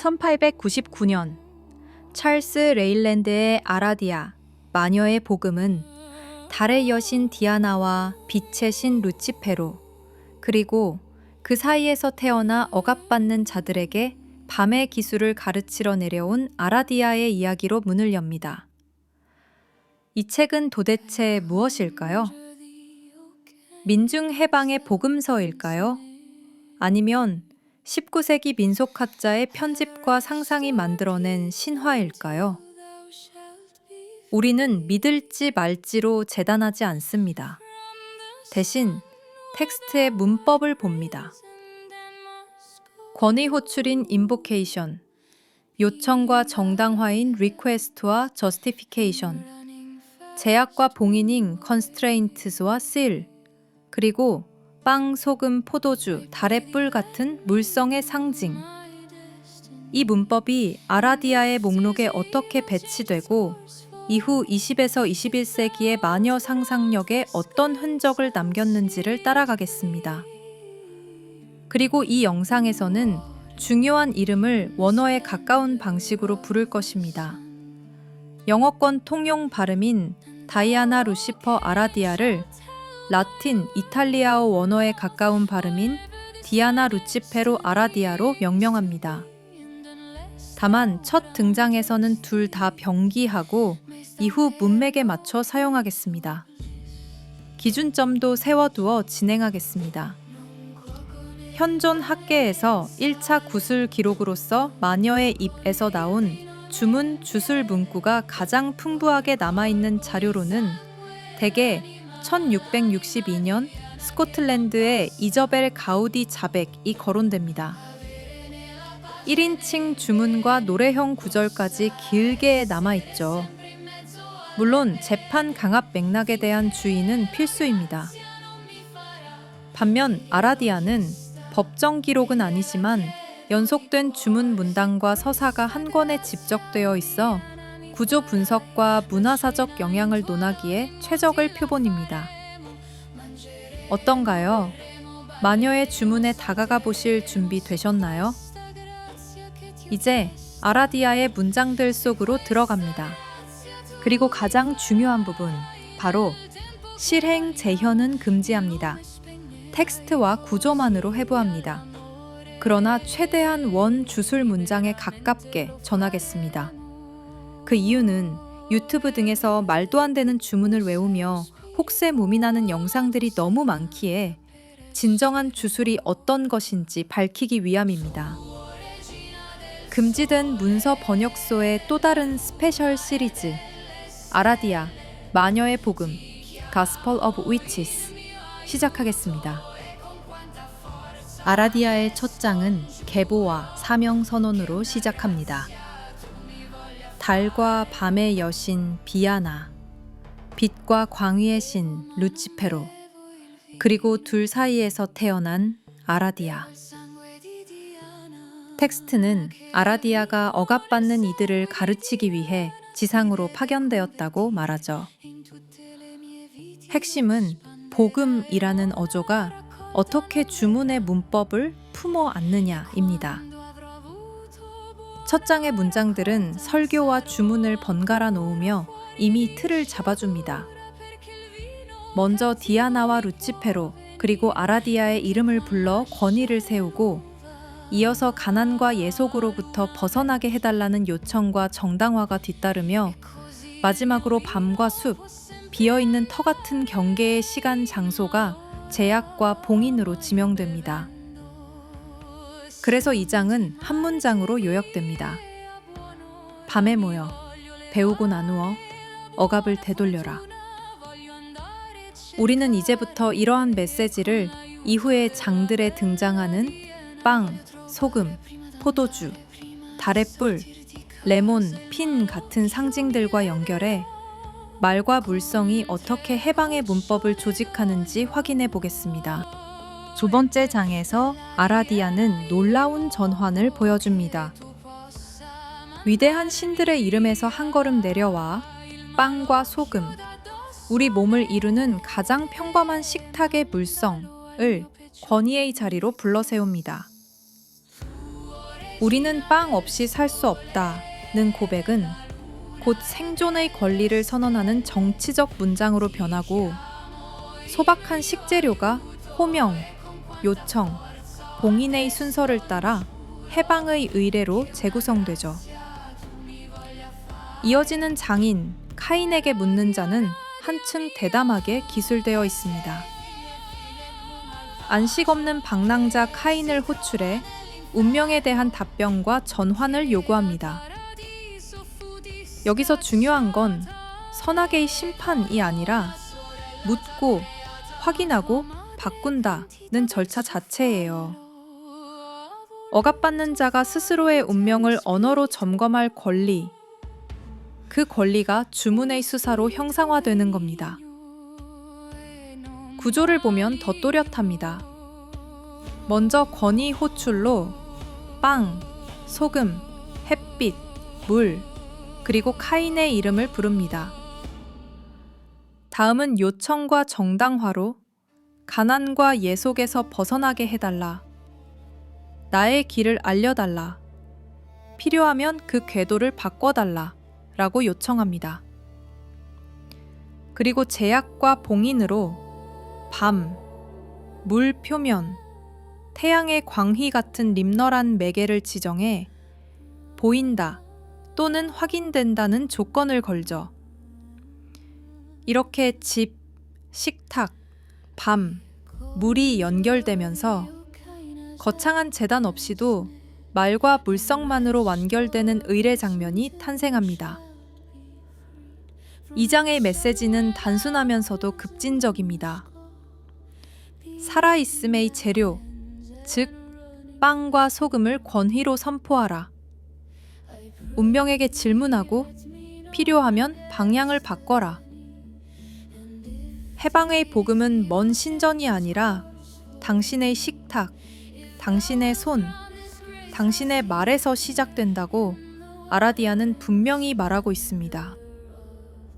1899년 찰스 레일랜드의 아라디아, 마녀의 복음은 달의 여신 디아나와 빛의 신 루치페로, 그리고 그 사이에서 태어나 억압받는 자들에게 밤의 기술을 가르치러 내려온 아라디아의 이야기로 문을 엽니다. 이 책은 도대체 무엇일까요? 민중해방의 복음서일까요? 아니면 19세기 민속학자의 편집과 상상이 만들어낸 신화일까요? 우리는 믿을지 말지로 재단하지 않습니다. 대신 텍스트의 문법을 봅니다. 권위 호출인 인보케이션, 요청과 정당화인 리퀘스트와 저스티피케이션, 제약과 봉인인 컨스트레인트스와 seal, 그리고 빵, 소금, 포도주, 달의 뿔 같은 물성의 상징. 이 문법이 아라디아의 목록에 어떻게 배치되고 이후 20에서 21세기의 마녀 상상력에 어떤 흔적을 남겼는지를 따라가겠습니다. 그리고 이 영상에서는 중요한 이름을 원어에 가까운 방식으로 부를 것입니다. 영어권 통용 발음인 다이아나 루시퍼 아라디아를 라틴, 이탈리아어 원어에 가까운 발음인 디아나 루치페로 아라디아로 명명합니다. 다만 첫 등장에서는 둘 다 병기하고 이후 문맥에 맞춰 사용하겠습니다. 기준점도 세워두어 진행하겠습니다. 현존 학계에서 1차 구술 기록으로서 마녀의 입에서 나온 주문 주술 문구가 가장 풍부하게 남아있는 자료로는 대개 1662년 스코틀랜드의 이저벨 가우디 자백이 거론됩니다. 1인칭 주문과 노래형 구절까지 길게 남아있죠. 물론 재판 강압 맥락에 대한 주의는 필수입니다. 반면 아라디아는 법정 기록은 아니지만 연속된 주문 문단과 서사가 한 권에 집적되어 있어 구조 분석과 문화사적 영향을 논하기에 최적의 표본입니다. 어떤가요? 마녀의 주문에 다가가 보실 준비 되셨나요? 이제 아라디아의 문장들 속으로 들어갑니다. 그리고 가장 중요한 부분, 바로 실행 재현은 금지합니다. 텍스트와 구조만으로 해부합니다. 그러나 최대한 원 주술 문장에 가깝게 전하겠습니다. 그 이유는 유튜브 등에서 말도 안 되는 주문을 외우며 혹세무민하는 영상들이 너무 많기에 진정한 주술이 어떤 것인지 밝히기 위함입니다. 금지된 문서 번역소의 또 다른 스페셜 시리즈 아라디아, 마녀의 복음, Gospel of Witches 시작하겠습니다. 아라디아의 첫 장은 계보와 사명 선언으로 시작합니다. 달과 밤의 여신 비아나, 빛과 광위의 신 루치페로, 그리고 둘 사이에서 태어난 아라디아. 텍스트는 아라디아가 억압받는 이들을 가르치기 위해 지상으로 파견되었다고 말하죠. 핵심은 복음이라는 어조가 어떻게 주문의 문법을 품어 안느냐입니다. 첫 장의 문장들은 설교와 주문을 번갈아 놓으며 이미 틀을 잡아줍니다. 먼저 디아나와 루치페로 그리고 아라디아의 이름을 불러 권위를 세우고 이어서 가난과 예속으로부터 벗어나게 해달라는 요청과 정당화가 뒤따르며 마지막으로 밤과 숲, 비어있는 터 같은 경계의 시간 장소가 제약과 봉인으로 지명됩니다. 그래서 이 장은 한 문장으로 요약됩니다. 밤에 모여 배우고 나누어 억압을 되돌려라. 우리는 이제부터 이러한 메시지를 이후의 장들에 등장하는 빵, 소금, 포도주, 달의 뿔, 레몬, 핀 같은 상징들과 연결해 말과 물성이 어떻게 해방의 문법을 조직하는지 확인해 보겠습니다. 두 번째 장에서 아라디아는 놀라운 전환을 보여줍니다. 위대한 신들의 이름에서 한 걸음 내려와 빵과 소금, 우리 몸을 이루는 가장 평범한 식탁의 물성을 권위의 자리로 불러세웁니다. 우리는 빵 없이 살 수 없다는 고백은 곧 생존의 권리를 선언하는 정치적 문장으로 변하고 소박한 식재료가 호명, 요청, 봉인의 순서를 따라 해방의 의례로 재구성되죠. 이어지는 장인 카인에게 묻는 자는 한층 대담하게 기술되어 있습니다. 안식 없는 방랑자 카인을 호출해 운명에 대한 답변과 전환을 요구합니다. 여기서 중요한 건 선악의 심판이 아니라 묻고 확인하고 바꾼다는 절차 자체예요. 억압받는 자가 스스로의 운명을 언어로 점검할 권리, 그 권리가 주문의 수사로 형상화되는 겁니다. 구조를 보면 더 또렷합니다. 먼저 권위 호출로 빵, 소금, 햇빛, 물, 그리고 카인의 이름을 부릅니다. 다음은 요청과 정당화로 가난과 예속에서 벗어나게 해달라. 나의 길을 알려달라. 필요하면 그 궤도를 바꿔달라. 라고 요청합니다. 그리고 제약과 봉인으로 밤, 물 표면, 태양의 광희 같은 림널한 매개를 지정해 보인다 또는 확인된다는 조건을 걸죠. 이렇게 집, 식탁, 밤, 물이 연결되면서 거창한 제단 없이도 말과 물성만으로 완결되는 의례 장면이 탄생합니다. 이 장의 메시지는 단순하면서도 급진적입니다. 살아있음의 재료, 즉 빵과 소금을 권위로 선포하라. 운명에게 질문하고 필요하면 방향을 바꿔라. 해방의 복음은 먼 신전이 아니라 당신의 식탁, 당신의 손, 당신의 말에서 시작된다고 아라디아는 분명히 말하고 있습니다.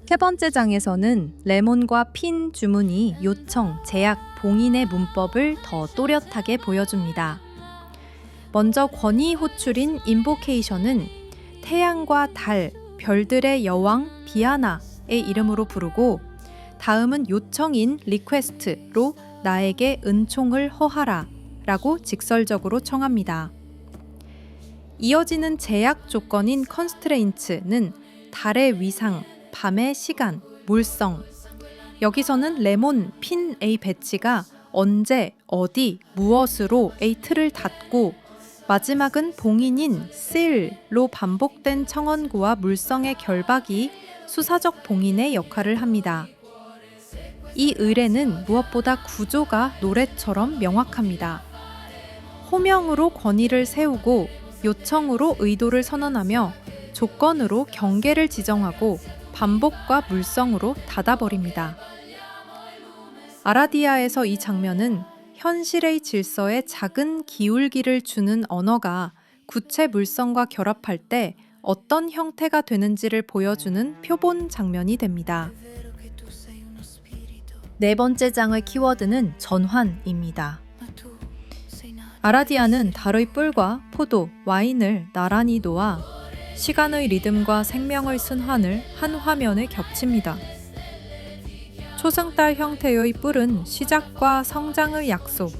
세 번째 장에서는 레몬과 핀 주문이 요청, 제약, 봉인의 문법을 더 또렷하게 보여줍니다. 먼저 권위 호출인 인보케이션은 태양과 달, 별들의 여왕 디아나의 이름으로 부르고 다음은 요청인 리퀘스트로 나에게 은총을 허하라 라고 직설적으로 청합니다. 이어지는 제약 조건인 컨스트레인츠는 달의 위상, 밤의 시간, 물성. 여기서는 레몬, 핀의 배치가 언제, 어디, 무엇으로의 틀을 닫고 마지막은 봉인인 seal로 반복된 청원구와 물성의 결박이 수사적 봉인의 역할을 합니다. 이 의례는 무엇보다 구조가 노래처럼 명확합니다. 호명으로 권위를 세우고 요청으로 의도를 선언하며 조건으로 경계를 지정하고 반복과 물성으로 닫아버립니다. 아라디아에서 이 장면은 현실의 질서에 작은 기울기를 주는 언어가 구체 물성과 결합할 때 어떤 형태가 되는지를 보여주는 표본 장면이 됩니다. 네 번째 장의 키워드는 전환입니다. 아라디아는 달의 뿔과 포도, 와인을 나란히 놓아 시간의 리듬과 생명의 순환을 한 화면에 겹칩니다. 초승달 형태의 뿔은 시작과 성장의 약속,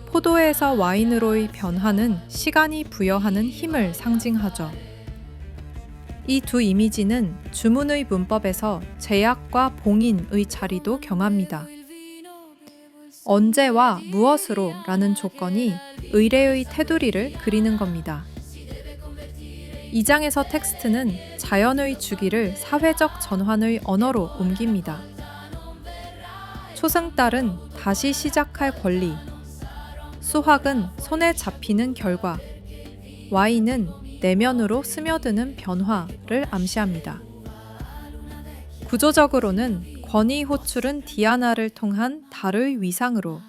포도에서 와인으로의 변화는 시간이 부여하는 힘을 상징하죠. 이 두 이미지는 주문의 문법에서 제약과 봉인의 자리도 경합니다. 언제와 무엇으로 라는 조건이 의례의 테두리를 그리는 겁니다. 이 장에서 텍스트는 자연의 주기를 사회적 전환의 언어로 옮깁니다. 초승달은 다시 시작할 권리, 수확은 손에 잡히는 결과, 와인은 내면으로 스며드는 변화를 암시합니다. 구조적으로는 권위 호출은 디아나를 통한 달의 위상으로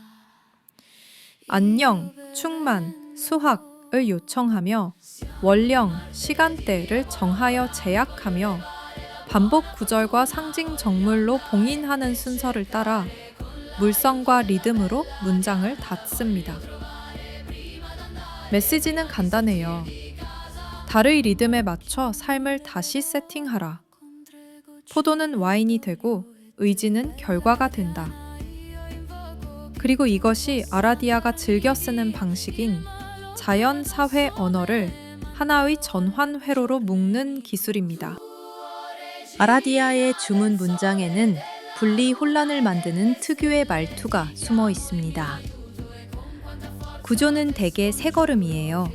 안녕, 충만, 수확을 요청하며 원령, 시간대를 정하여 제약하며 반복 구절과 상징 정물로 봉인하는 순서를 따라 물성과 리듬으로 문장을 닫습니다. 메시지는 간단해요. 달의 리듬에 맞춰 삶을 다시 세팅하라. 포도는 와인이 되고 의지는 결과가 된다. 그리고 이것이 아라디아가 즐겨 쓰는 방식인 자연 사회 언어를 하나의 전환 회로로 묶는 기술입니다. 아라디아의 주문 문장에는 분리 혼란을 만드는 특유의 말투가 숨어 있습니다. 구조는 대개 세 걸음이에요.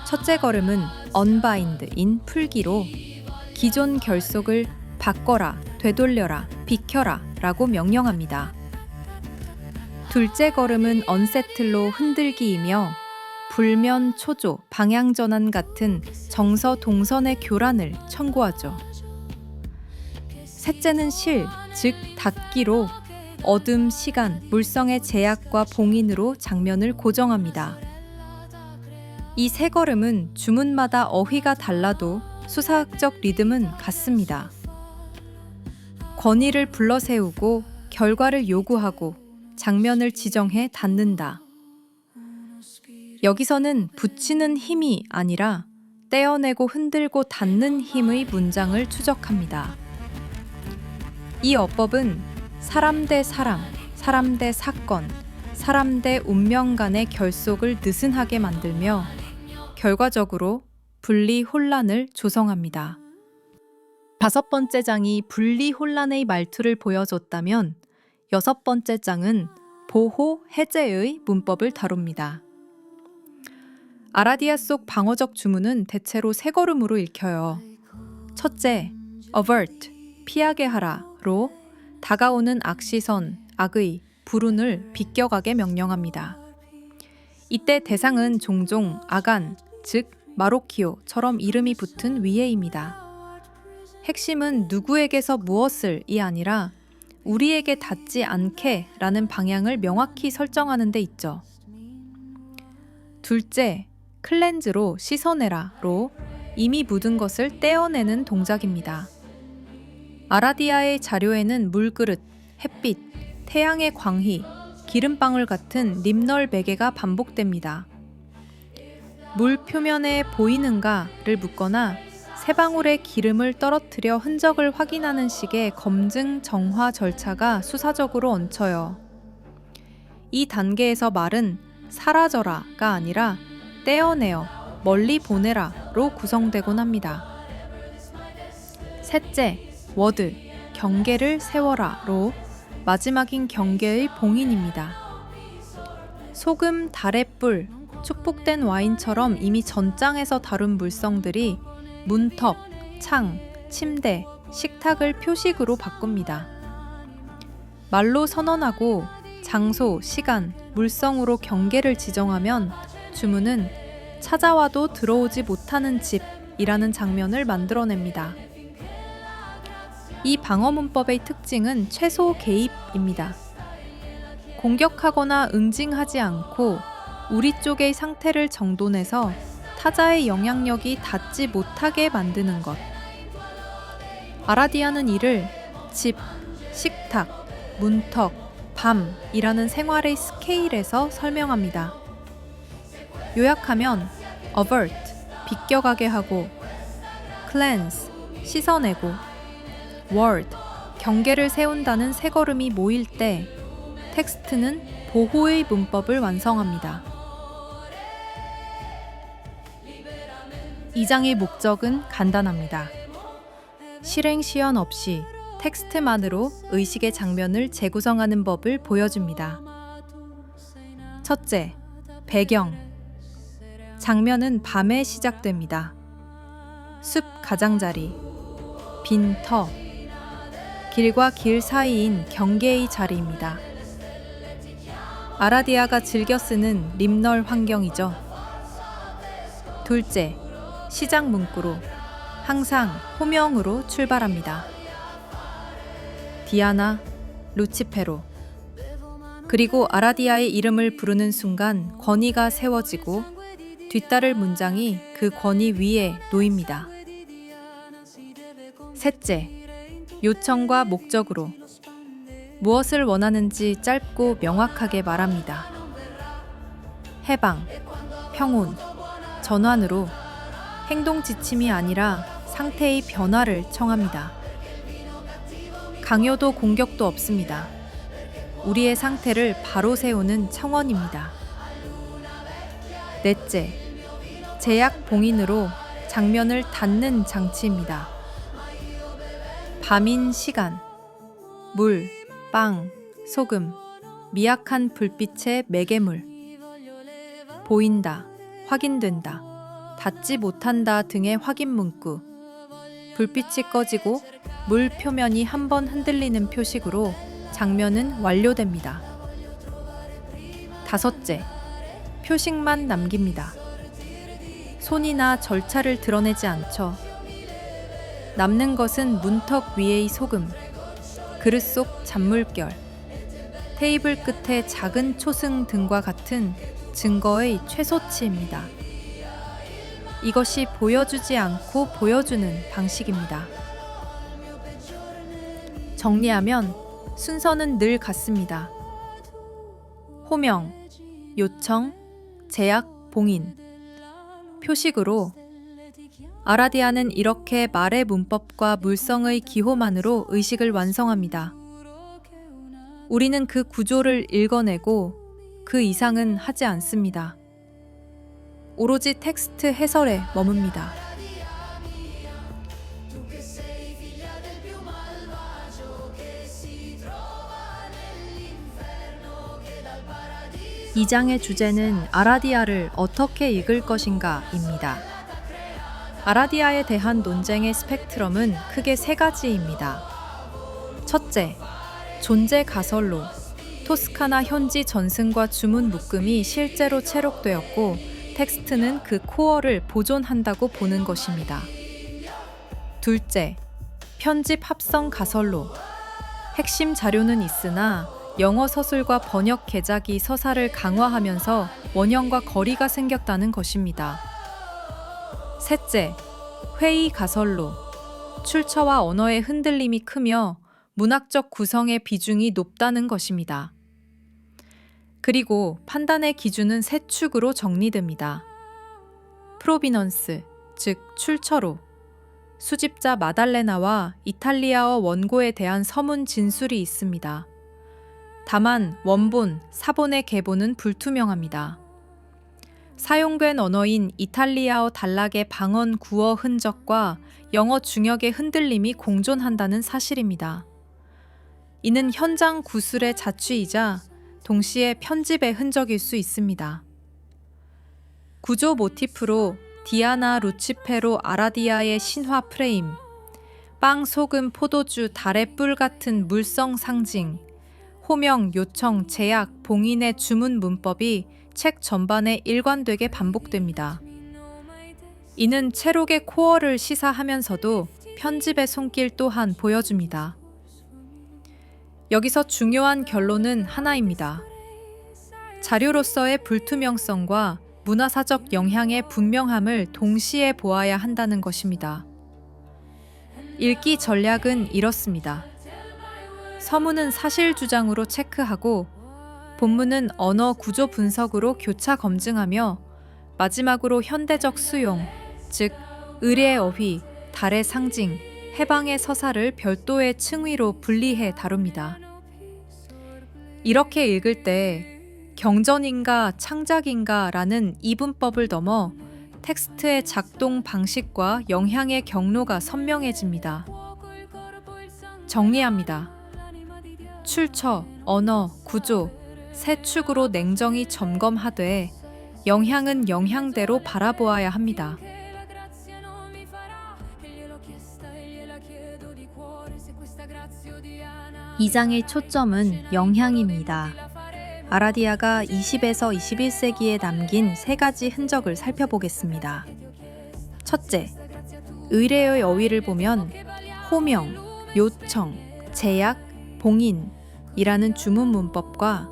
첫째 걸음은 unbind인 풀기로 기존 결속을 바꿔라, 되돌려라, 비켜라 라고 명령합니다. 둘째 걸음은 unsettle로 흔들기이며 불면, 초조, 방향전환 같은 정서 동선의 교란을 청구하죠. 셋째는 실, 즉 닫기로 어둠, 시간, 물성의 제약과 봉인으로 장면을 고정합니다. 이 세 걸음은 주문마다 어휘가 달라도 수사학적 리듬은 같습니다. 권위를 불러세우고 결과를 요구하고 장면을 지정해 닫는다. 여기서는 붙이는 힘이 아니라 떼어내고 흔들고 닫는 힘의 문장을 추적합니다. 이 어법은 사람 대 사람, 사람 대 사건, 사람 대 운명 간의 결속을 느슨하게 만들며 결과적으로 분리 혼란을 조성합니다. 다섯 번째 장이 분리 혼란의 말투를 보여줬다면 여섯 번째 장은 보호, 해제의 문법을 다룹니다. 아라디아 속 방어적 주문은 대체로 세 걸음으로 읽혀요. 첫째, avert, 피하게 하라로 다가오는 악시선, 악의, 불운을 비껴가게 명령합니다. 이때 대상은 종종 아간, 즉 마로키오처럼 이름이 붙은 위에입니다. 핵심은 누구에게서 무엇을이 아니라 우리에게 닿지 않게 라는 방향을 명확히 설정하는 데 있죠. 둘째, 클렌즈로 씻어내라로 이미 묻은 것을 떼어내는 동작입니다. 아라디아의 자료에는 물그릇, 햇빛, 태양의 광희, 기름방울 같은 림널 매개가 반복됩니다. 물 표면에 보이는가를 묻거나 세 방울의 기름을 떨어뜨려 흔적을 확인하는 식의 검증 정화 절차가 수사적으로 얹혀요. 이 단계에서 말은 사라져라가 아니라 떼어내어 멀리 보내라로 구성되곤 합니다. 셋째, 워드, 경계를 세워라로 마지막인 경계의 봉인입니다. 소금, 달의 뿔, 축복된 와인처럼 이미 전장에서 다룬 물성들이 문턱, 창, 침대, 식탁을 표식으로 바꿉니다. 말로 선언하고 장소, 시간, 물성으로 경계를 지정하면 주문은 찾아와도 들어오지 못하는 집이라는 장면을 만들어냅니다. 이 방어 문법의 특징은 최소 개입입니다. 공격하거나 응징하지 않고 우리 쪽의 상태를 정돈해서 타자의 영향력이 닿지 못하게 만드는 것. 아라디아는 이를 집, 식탁, 문턱, 밤이라는 생활의 스케일에서 설명합니다. 요약하면 avert, 비껴가게 하고 cleanse, 씻어내고 ward, 경계를 세운다는 세 걸음이 모일 때 텍스트는 보호의 문법을 완성합니다. 이 장의 목적은 간단합니다. 실행 시연 없이 텍스트만으로 의식의 장면을 재구성하는 법을 보여줍니다. 첫째, 배경. 장면은 밤에 시작됩니다. 숲 가장자리, 빈 터, 길과 길 사이인 경계의 자리입니다. 아라디아가 즐겨 쓰는 림널 환경이죠. 둘째, 시작 문구로 항상 호명으로 출발합니다. 디아나, 루치페로. 그리고 아라디아의 이름을 부르는 순간 권위가 세워지고 뒤따를 문장이 그 권위 위에 놓입니다. 셋째, 요청과 목적으로 무엇을 원하는지 짧고 명확하게 말합니다. 해방, 평온, 전환으로 행동 지침이 아니라 상태의 변화를 청합니다. 강요도 공격도 없습니다. 우리의 상태를 바로 세우는 청원입니다. 넷째, 제약 봉인으로 장면을 닫는 장치입니다. 밤인 시간, 물, 빵, 소금, 미약한 불빛의 매개물, 보인다, 확인된다, 닿지 못한다 등의 확인 문구, 불빛이 꺼지고 물 표면이 한번 흔들리는 표식으로 장면은 완료됩니다. 다섯째, 표식만 남깁니다. 손이나 절차를 드러내지 않죠. 남는 것은 문턱 위의 소금, 그릇 속 잔물결, 테이블 끝에 작은 초승 등과 같은 증거의 최소치입니다. 이것이 보여주지 않고 보여주는 방식입니다. 정리하면 순서는 늘 같습니다. 호명, 요청, 제약, 봉인. 표식으로 아라디아는 이렇게 말의 문법과 물성의 기호만으로 의식을 완성합니다. 우리는 그 구조를 읽어내고 그 이상은 하지 않습니다. 오로지 텍스트 해설에 머뭅니다. 이 장의 주제는 아라디아를 어떻게 읽을 것인가입니다. 아라디아에 대한 논쟁의 스펙트럼은 크게 세 가지입니다. 첫째, 존재 가설로 토스카나 현지 전승과 주문 묶음이 실제로 채록되었고 텍스트는 그 코어를 보존한다고 보는 것입니다. 둘째, 편집 합성 가설로 핵심 자료는 있으나 영어 서술과 번역 개작이 서사를 강화하면서 원형과 거리가 생겼다는 것입니다. 셋째, 회의 가설로 출처와 언어의 흔들림이 크며 문학적 구성의 비중이 높다는 것입니다. 그리고 판단의 기준은 세 축으로 정리됩니다. 프로비넌스, 즉 출처로 수집자 마달레나와 이탈리아어 원고에 대한 서문 진술이 있습니다. 다만 원본, 사본의 계보는 불투명합니다. 사용된 언어인 이탈리아어 단락의 방언 구어 흔적과 영어 중역의 흔들림이 공존한다는 사실입니다. 이는 현장 구술의 자취이자 동시에 편집의 흔적일 수 있습니다. 구조 모티프로 디아나 루치페로 아라디아의 신화 프레임, 빵, 소금, 포도주, 달의 뿔 같은 물성 상징, 호명, 요청, 제약, 봉인의 주문 문법이 책 전반에 일관되게 반복됩니다. 이는 채록의 코어를 시사하면서도 편집의 손길 또한 보여줍니다. 여기서 중요한 결론은 하나입니다. 자료로서의 불투명성과 문화사적 영향의 분명함을 동시에 보아야 한다는 것입니다. 읽기 전략은 이렇습니다. 서문은 사실 주장으로 체크하고 본문은 언어 구조 분석으로 교차 검증하며 마지막으로 현대적 수용, 즉 을의 어휘, 달의 상징, 해방의 서사를 별도의 층위로 분리해 다룹니다. 이렇게 읽을 때 경전인가 창작인가 라는 이분법을 넘어 텍스트의 작동 방식과 영향의 경로가 선명해집니다. 정리합니다. 출처, 언어, 구조, 세 축으로 냉정히 점검하되 영향은 영향대로 바라보아야 합니다. 이 장의 초점은 영향입니다. 아라디아가 20에서 21세기에 남긴 세 가지 흔적을 살펴보겠습니다. 첫째, 의례의 어휘를 보면 호명, 요청, 제약, 봉인이라는 주문 문법과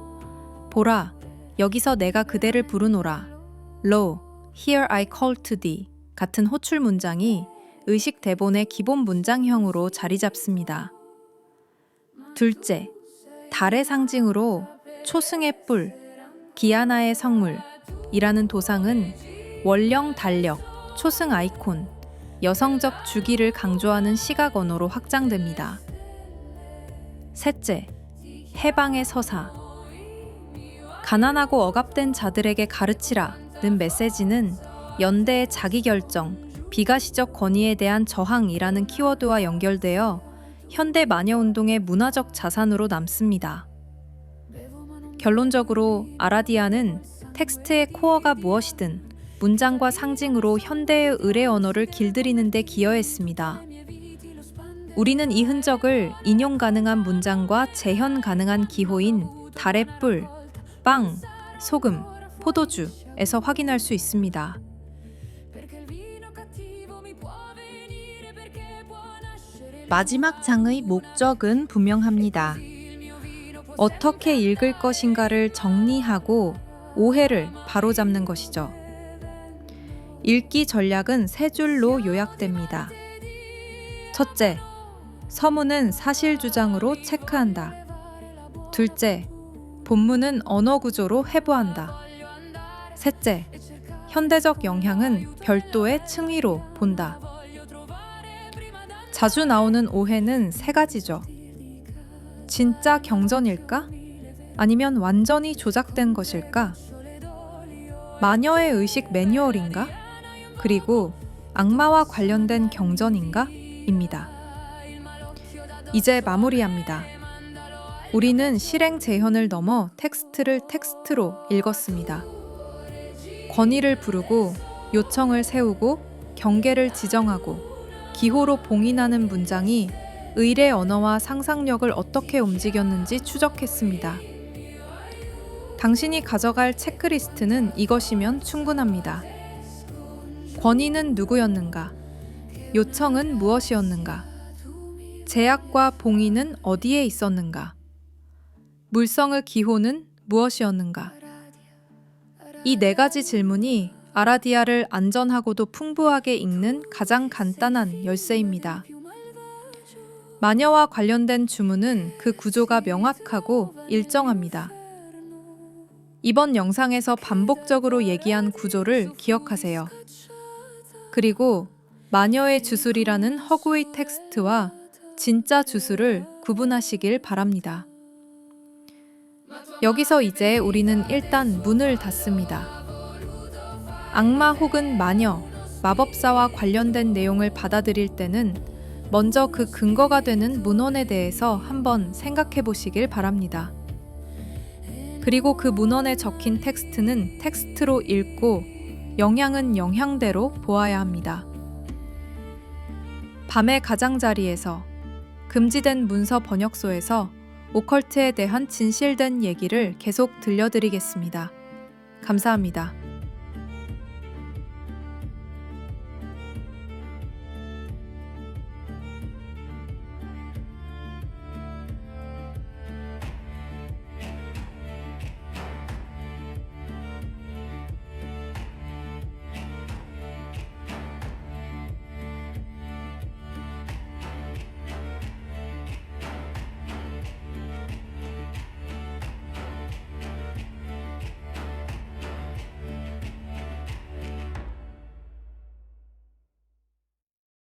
보라, 여기서 내가 그대를 부르노라, Lo, here I call to thee 같은 호출 문장이 의식 대본의 기본 문장형으로 자리 잡습니다. 둘째, 달의 상징으로 초승의 뿔, 기아나의 성물, 이라는 도상은 원령 달력, 초승 아이콘, 여성적 주기를 강조하는 시각 언어로 확장됩니다. 셋째, 해방의 서사. 가난하고 억압된 자들에게 가르치라는 메시지는 연대의 자기결정, 비가시적 권위에 대한 저항이라는 키워드와 연결되어 현대 마녀운동의 문화적 자산으로 남습니다. 결론적으로 아라디아는 텍스트의 코어가 무엇이든 문장과 상징으로 현대의 의례 언어를 길들이는 데 기여했습니다. 우리는 이 흔적을 인용 가능한 문장과 재현 가능한 기호인 달의 뿔, 빵, 소금, 포도주에서 확인할 수 있습니다. 마지막 장의 목적은 분명합니다. 어떻게 읽을 것인가를 정리하고 오해를 바로잡는 것이죠. 읽기 전략은 세 줄로 요약됩니다. 첫째, 서문은 사실 주장으로 체크한다. 둘째, 본문은 언어 구조로 해부한다. 셋째, 현대적 영향은 별도의 층위로 본다. 자주 나오는 오해는 세 가지죠. 진짜 경전일까? 아니면 완전히 조작된 것일까? 마녀의 의식 매뉴얼인가? 그리고 악마와 관련된 경전인가? 입니다. 이제 마무리합니다. 우리는 실행 재현을 넘어 텍스트를 텍스트로 읽었습니다. 권위를 부르고 요청을 세우고 경계를 지정하고 기호로 봉인하는 문장이 의례 언어와 상상력을 어떻게 움직였는지 추적했습니다. 당신이 가져갈 체크리스트는 이것이면 충분합니다. 권위는 누구였는가? 요청은 무엇이었는가? 제약과 봉인은 어디에 있었는가? 물성의 기호는 무엇이었는가? 이 네 가지 질문이 아라디아를 안전하고도 풍부하게 읽는 가장 간단한 열쇠입니다. 마녀와 관련된 주문은 그 구조가 명확하고 일정합니다. 이번 영상에서 반복적으로 얘기한 구조를 기억하세요. 그리고 마녀의 주술이라는 허구의 텍스트와 진짜 주술을 구분하시길 바랍니다. 여기서 이제 우리는 일단 문을 닫습니다. 악마 혹은 마녀, 마법사와 관련된 내용을 받아들일 때는 먼저 그 근거가 되는 문헌에 대해서 한번 생각해 보시길 바랍니다. 그리고 그 문헌에 적힌 텍스트는 텍스트로 읽고 영향은 영향대로 보아야 합니다. 밤의 가장자리에서 금지된 문서 번역소에서 오컬트에 대한 진실된 얘기를 계속 들려드리겠습니다. 감사합니다.